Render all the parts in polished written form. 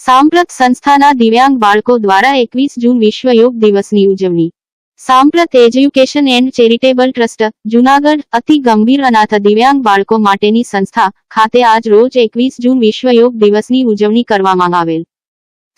સાંપ્રત સંસ્થાના દિવ્યાંગ બાળકો દ્વારા 21 જૂન વિશ્વ યોગ દિવસની ઉજવણી। સાંપ્રત education and charitable trust, Junagadh અતિ ગંભીર અનાથ દિવ્યાંગ બાળકો માટેની સંસ્થા ખાતે આજ રોજ 21 જૂન વિશ્વ યોગ દિવસની ઉજવણી કરવામાં આવેલ।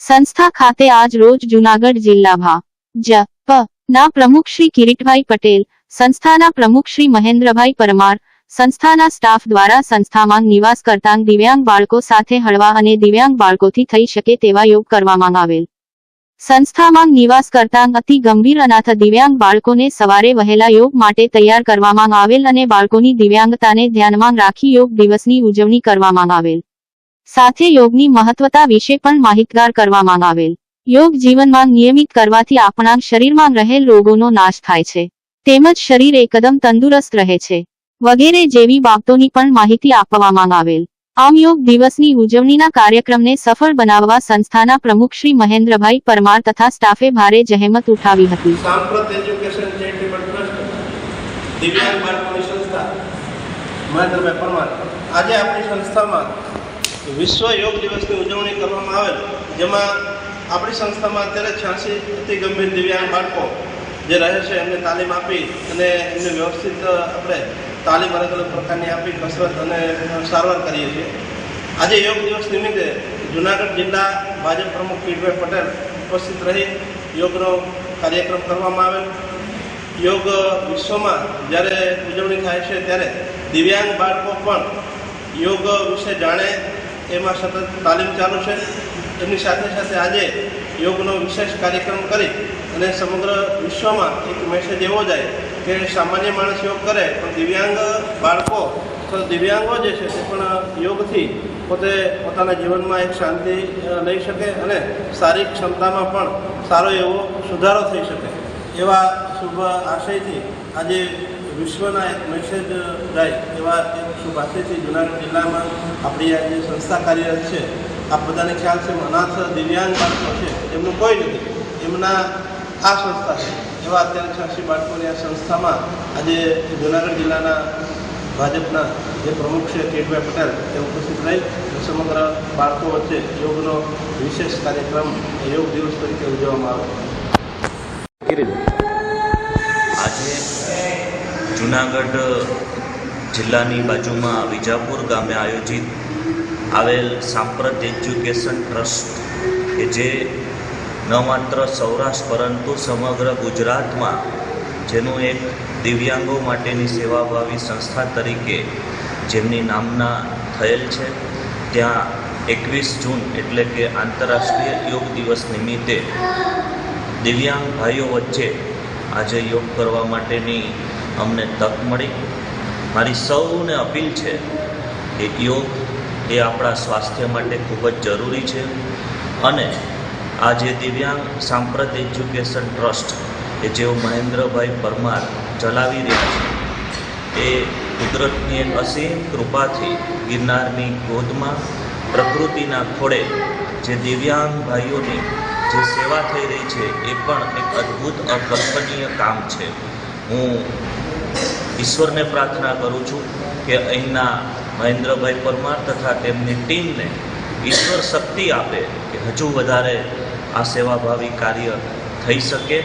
સંસ્થા ખાતે આજ રોજ જૂનાગઢ જિલ્લા ભા.જ.પ. ના પ્રમુખ શ્રી કિરીટભાઈ પટેલ, સંસ્થાના પ્રમુખ શ્રી મહેન્દ્રભાઈ પરમાર, સંસ્થાના સ્ટાફ દ્વારા સંસ્થામાં નિવાસ કરતા દિવ્યાંગ બાળકો સાથે હળવા અને દિવ્યાંગ બાળકોથી થઈ શકે તેવા યોગ કરવામાં આવેલ। સંસ્થામાં નિવાસ કરતા અતિ ગંભીર અનાથ દિવ્યાંગ બાળકોને સવારે વહેલા યોગ માટે તૈયાર કરવામાં આવેલ અને બાળકોની દિવ્યાંગતાને ધ્યાનમાં રાખી યોગ દિવસની ઉજવણી કરવામાં આવેલ। સાથે યોગની મહત્વતા વિશે પણ માહિતગાર કરવામાં આવેલ। યોગ જીવનમાં નિયમિત કરવાથી આપણા શરીરમાં રહેલ રોગોનો નાશ થાય છે, તેમજ શરીર એકદમ તંદુરસ્ત રહે છે વગેરે જેવી બાબતોની પણ માહિતી આપવામાં આવેલ। આમ યોગ દિવસની ઉજવણીના કાર્યક્રમને સફળ બનાવવા સંસ્થાના પ્રમુખ શ્રી મહેન્દ્રભાઈ પરમાર તથા સ્ટાફે ભારે જહેમત ઉઠાવી હતી। સાંપ્રત એજ્યુકેશન ચેરિટેબલ ટ્રસ્ટ, દિવ્યાંગ બાળકોની સંસ્થા મહેન્દ્રભાઈ પરમાર, આજે આપણી સંસ્થામાં વિશ્વ યોગ દિવસની ઉજવણી કરવામાં આવેલ, જેમાં આપણી સંસ્થામાં અત્યારે 86 અતિ ગંભીર દિવ્યાંગ બાળકો જે રહે છે એમને તાલીમ આપી અને એમને વ્યવસ્થિત આપણે તાલીમ અલગ અલગ પ્રકારની આપી કસરત અને સારવાર કરીએ છીએ। આજે યોગ દિવસ નિમિત્તે જૂનાગઢ જિલ્લા ભાજપ પ્રમુખ કિરીટભાઈ પટેલ ઉપસ્થિત રહી યોગનો કાર્યક્રમ કરવામાં આવેલ। યોગ વિશ્વમાં જ્યારે ઉજવણી થાય છે ત્યારે દિવ્યાંગ બાળકો પણ યોગ વિશે જાણે એમાં સતત તાલીમ ચાલુ છે। એમની સાથે સાથે આજે યોગનો વિશેષ કાર્યક્રમ કરી અને સમગ્ર વિશ્વમાં એક મેસેજ એવો જાય કે સામાન્ય માણસ યોગ કરે પણ દિવ્યાંગ બાળકો તો દિવ્યાંગો જે છે તે પણ યોગથી પોતે પોતાના જીવનમાં એક શાંતિ લઈ શકે અને શારીરિક ક્ષમતામાં પણ સારો એવો સુધારો થઈ શકે એવા શુભ આશયથી આજે વિશ્વના એક મેસેજ જાય એવા એક શુભ આશયથી જૂનાગઢ જિલ્લામાં આપણી આ જે સંસ્થા કાર્યરત છે, આપ બધાને ખ્યાલ છે અનાથ દિવ્યાંગ બાળકો છે એમનું કોઈ નથી, એમના આ સંસ્થા છે એવા અત્યારે 86 બાળકોની આ સંસ્થામાં આજે જૂનાગઢ જિલ્લાના ભાજપના જે પ્રમુખ છે કિરીટભાઈ પટેલ તે ઉપસ્થિત રહી સમગ્ર બાળકો વચ્ચે યોગનો વિશેષ કાર્યક્રમ યોગ દિવસ તરીકે ઉજવવામાં આવે। આજે જૂનાગઢ જિલ્લાની બાજુમાં વિજાપુર ગામે આયોજિત આવેલ સાંપ્રત એજ્યુકેશન ટ્રસ્ટ કે જે ન માત્ર સૌરાષ્ટ્ર પરંતુ સમગ્ર ગુજરાતમાં જેનું એક દિવ્યાંગો માટેની સેવાભાવી સંસ્થા તરીકે જેમની નામના થયેલ છે, ત્યાં 21 જૂન એટલે કે આંતરરાષ્ટ્રીય યોગ દિવસ નિમિત્તે દિવ્યાંગ ભાઈઓ વચ્ચે આજે યોગ કરવા માટેની અમને તક મળી। મારી સૌને અપીલ છે કે યોગ એ આપણા સ્વાસ્થ્ય માટે ખૂબ જ જરૂરી છે અને આ જે દિવ્યાંગ સાંપ્રત એજ્યુકેશન ટ્રસ્ટ કે જેઓ મહેન્દ્રભાઈ પરમાર ચલાવી રહ્યા છે એ કુદરતની એક અસીમ કૃપાથી ગિરનારની ગોદમાં પ્રકૃતિના ખોળે જે દિવ્યાંગ ભાઈઓની જે સેવા થઈ રહી છે એ પણ એક અદ્ભુત અકલ્પનીય કામ છે। હું ઈશ્વરને પ્રાર્થના કરું છું કે અહીંના મહેન્દ્રભાઈ પરમાર તથા તેમની ટીમને ઈશ્વર શક્તિ આપે કે હજુ વધારે આ સેવાભાવી કાર્ય થઈ શકે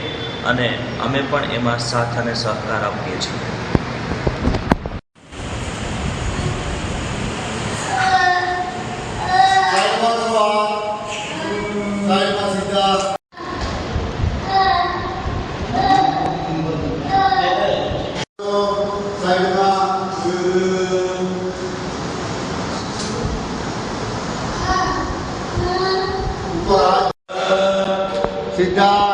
અને અમે પણ એમાં સાથ અને સહકાર આપીએ છીએ। સીધા